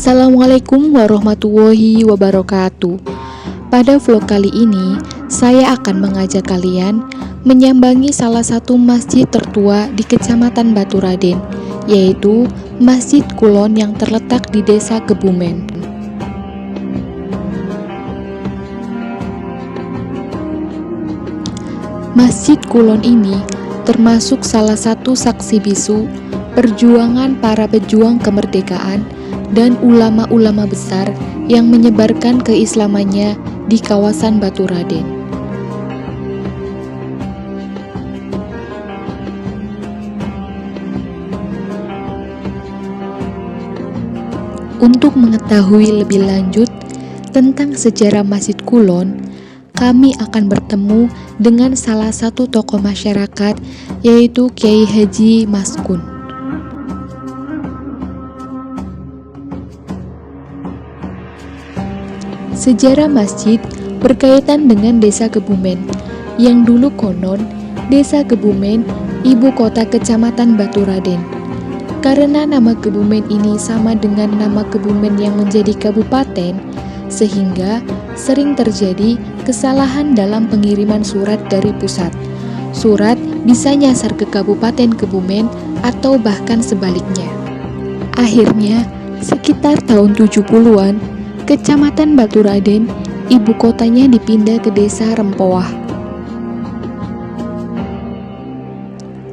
Assalamualaikum warahmatullahi wabarakatuh. Pada vlog kali ini, saya akan mengajak kalian menyambangi salah satu masjid tertua di Kecamatan Baturaden, yaitu Masjid Kulon yang terletak di Desa Kebumen. Masjid Kulon ini termasuk salah satu saksi bisu perjuangan para pejuang kemerdekaan dan ulama-ulama besar yang menyebarkan keislamannya di kawasan Baturaden. Untuk mengetahui lebih lanjut tentang sejarah Masjid Kulon, kami akan bertemu dengan salah satu tokoh masyarakat, yaitu Kiai Haji Maskun. Sejarah masjid berkaitan dengan Desa Kebumen, yang dulu konon Desa Kebumen ibu kota Kecamatan Baturaden. Karena nama Kebumen ini sama dengan nama Kebumen yang menjadi kabupaten, sehingga sering terjadi kesalahan dalam pengiriman surat dari pusat. Surat bisa nyasar ke Kabupaten Kebumen atau bahkan sebaliknya. Akhirnya, sekitar tahun 70-an, Kecamatan Baturaden, ibu kotanya dipindah ke Desa Rempoah.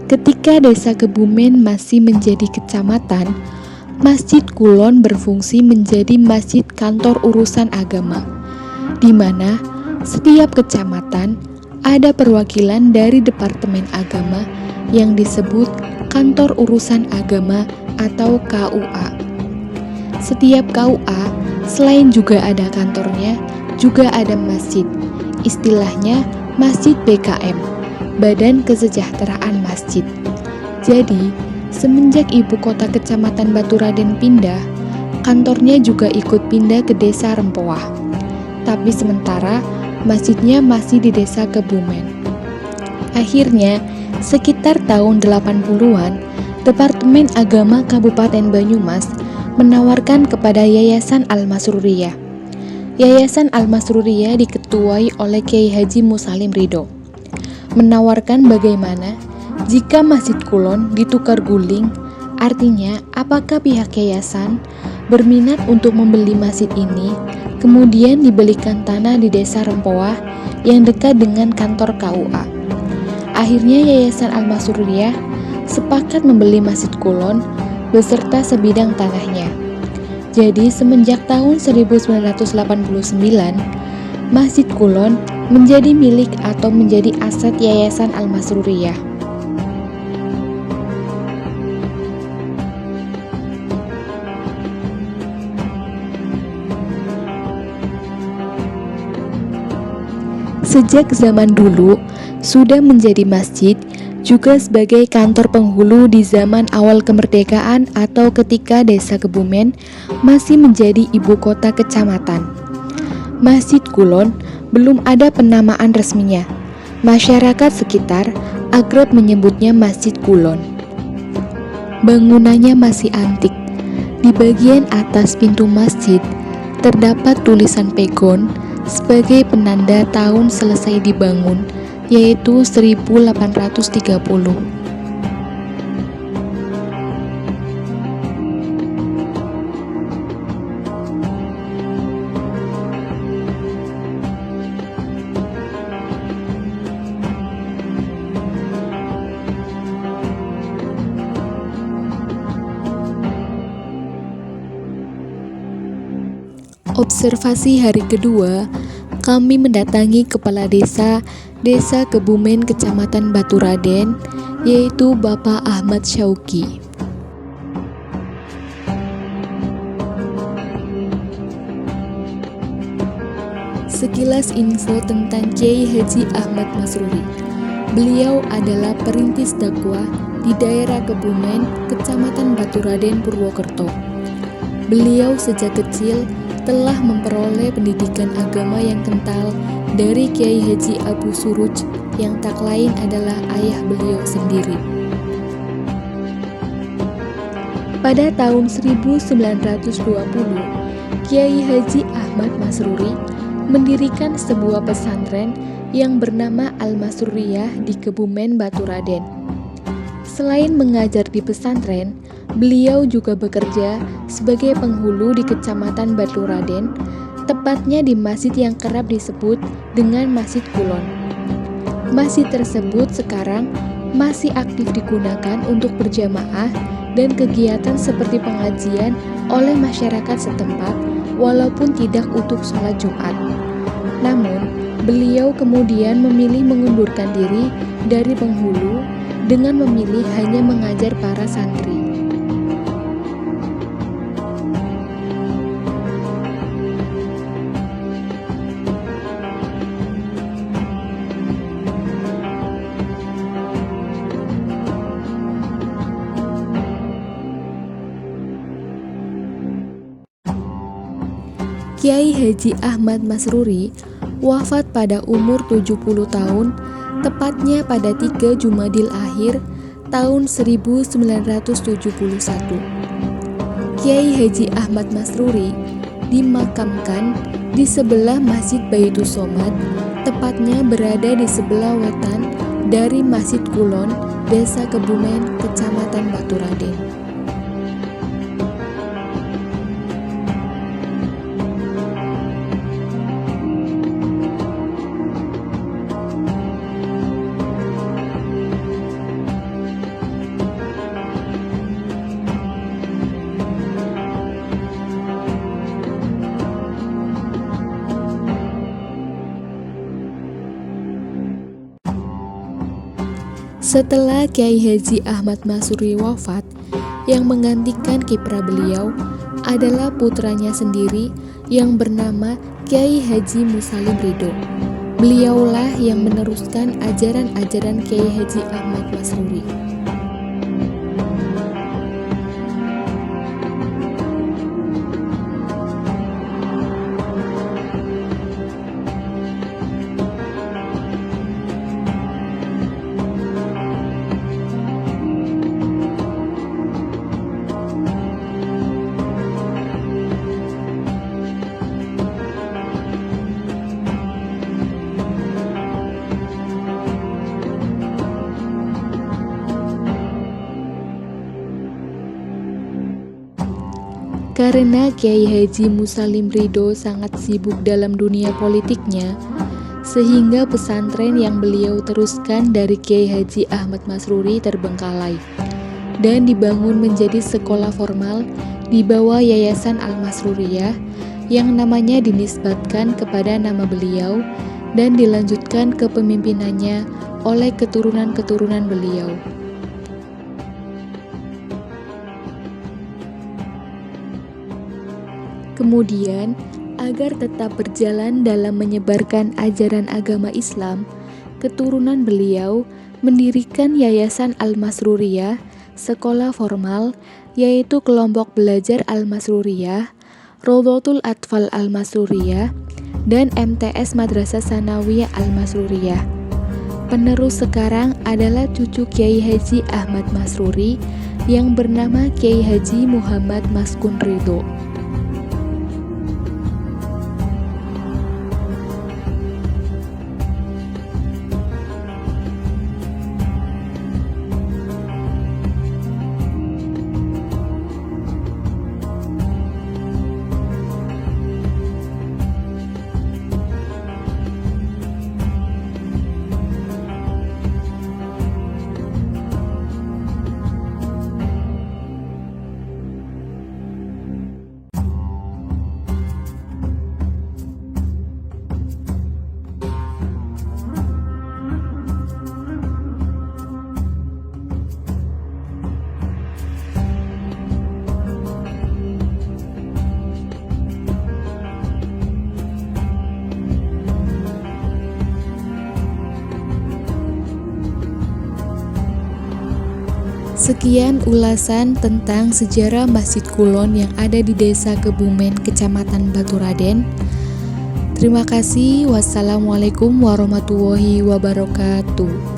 Ketika Desa Kebumen masih menjadi kecamatan, Masjid Kulon berfungsi menjadi masjid kantor urusan agama, di mana setiap kecamatan ada perwakilan dari Departemen Agama yang disebut Kantor Urusan Agama atau KUA. Setiap KUA selain juga ada kantornya, juga ada masjid. Istilahnya Masjid BKM, Badan Kesejahteraan Masjid. Jadi, semenjak ibu kota Kecamatan Baturaden pindah, kantornya juga ikut pindah ke Desa Rempoah. Tapi sementara masjidnya masih di Desa Kebumen. Akhirnya, sekitar tahun 80-an, Departemen Agama Kabupaten Banyumas menawarkan kepada Yayasan Al-Masruriyah. Yayasan Al-Masruriyah diketuai oleh Kiai Haji Musalim Ridho. Menawarkan bagaimana jika Masjid Kulon ditukar guling, artinya apakah pihak yayasan berminat untuk membeli masjid ini, kemudian dibelikan tanah di Desa Rempoah yang dekat dengan kantor KUA. Akhirnya Yayasan Al-Masruriyah sepakat membeli Masjid Kulon beserta sebidang tanahnya. Jadi semenjak tahun 1989, Masjid Kulon menjadi milik atau menjadi aset Yayasan Al-Masruriyah. Sejak zaman dulu sudah menjadi masjid, juga sebagai kantor penghulu di zaman awal kemerdekaan atau ketika Desa Kebumen masih menjadi ibu kota kecamatan. Masjid Kulon belum ada penamaan resminya. Masyarakat sekitar akrab menyebutnya Masjid Kulon. Bangunannya masih antik. Di bagian atas pintu masjid terdapat tulisan pegon sebagai penanda tahun selesai dibangun, yaitu 1830. Observasi hari kedua, kami mendatangi Kepala Desa Kebumen Kecamatan Baturaden, yaitu Bapak Ahmad Syauki. Sekilas info tentang Kiai Haji Ahmad Masruri. Beliau adalah perintis dakwah di daerah Kebumen, Kecamatan Baturaden, Purwokerto. Beliau sejak kecil telah memperoleh pendidikan agama yang kental dari Kiai Haji Abu Suruj yang tak lain adalah ayah beliau sendiri. Pada tahun 1920, Kiai Haji Ahmad Masruri mendirikan sebuah pesantren yang bernama Al-Masruriyah di Kebumen Baturaden. Selain mengajar di pesantren, beliau juga bekerja sebagai penghulu di Kecamatan Baturaden, tepatnya di masjid yang kerap disebut dengan Masjid Kulon. Masjid tersebut sekarang masih aktif digunakan untuk berjamaah dan kegiatan seperti pengajian oleh masyarakat setempat walaupun tidak untuk sholat Jumat. Namun, beliau kemudian memilih mengundurkan diri dari penghulu dengan memilih hanya mengajar para santri. Kiai Haji Ahmad Masruri wafat pada umur 70 tahun, tepatnya pada 3 Jumadil Akhir tahun 1971. Kiai Haji Ahmad Masruri dimakamkan di sebelah Masjid Baitus Somad, tepatnya berada di sebelah wetan dari Masjid Kulon, Desa Kebumen, Kecamatan Baturaden. Setelah Kiai Haji Ahmad Masruri wafat, yang menggantikan kiprah beliau adalah putranya sendiri yang bernama Kiai Haji Musalim Ridho. Beliaulah yang meneruskan ajaran-ajaran Kiai Haji Ahmad Masruri. Karena Kiai Haji Musalim Ridho sangat sibuk dalam dunia politiknya, sehingga pesantren yang beliau teruskan dari Kiai Haji Ahmad Masruri terbengkalai dan dibangun menjadi sekolah formal di bawah Yayasan Al-Masruriyah yang namanya dinisbatkan kepada nama beliau dan dilanjutkan kepemimpinannya oleh keturunan-keturunan beliau. Kemudian, agar tetap berjalan dalam menyebarkan ajaran agama Islam, keturunan beliau mendirikan Yayasan Al-Masruriyah, sekolah formal, yaitu kelompok belajar Al-Masruriyah, Rodotul Atfal Al-Masruriyah, dan MTS Madrasah Sanawiyah Al-Masruriyah. Penerus sekarang adalah cucu Kiai Haji Ahmad Masruri yang bernama Kiai Haji Muhammad Maskun Ridho. Sekian ulasan tentang sejarah Masjid Kulon yang ada di Desa Kebumen, Kecamatan Baturaden. Terima kasih. Wassalamualaikum warahmatullahi wabarakatuh.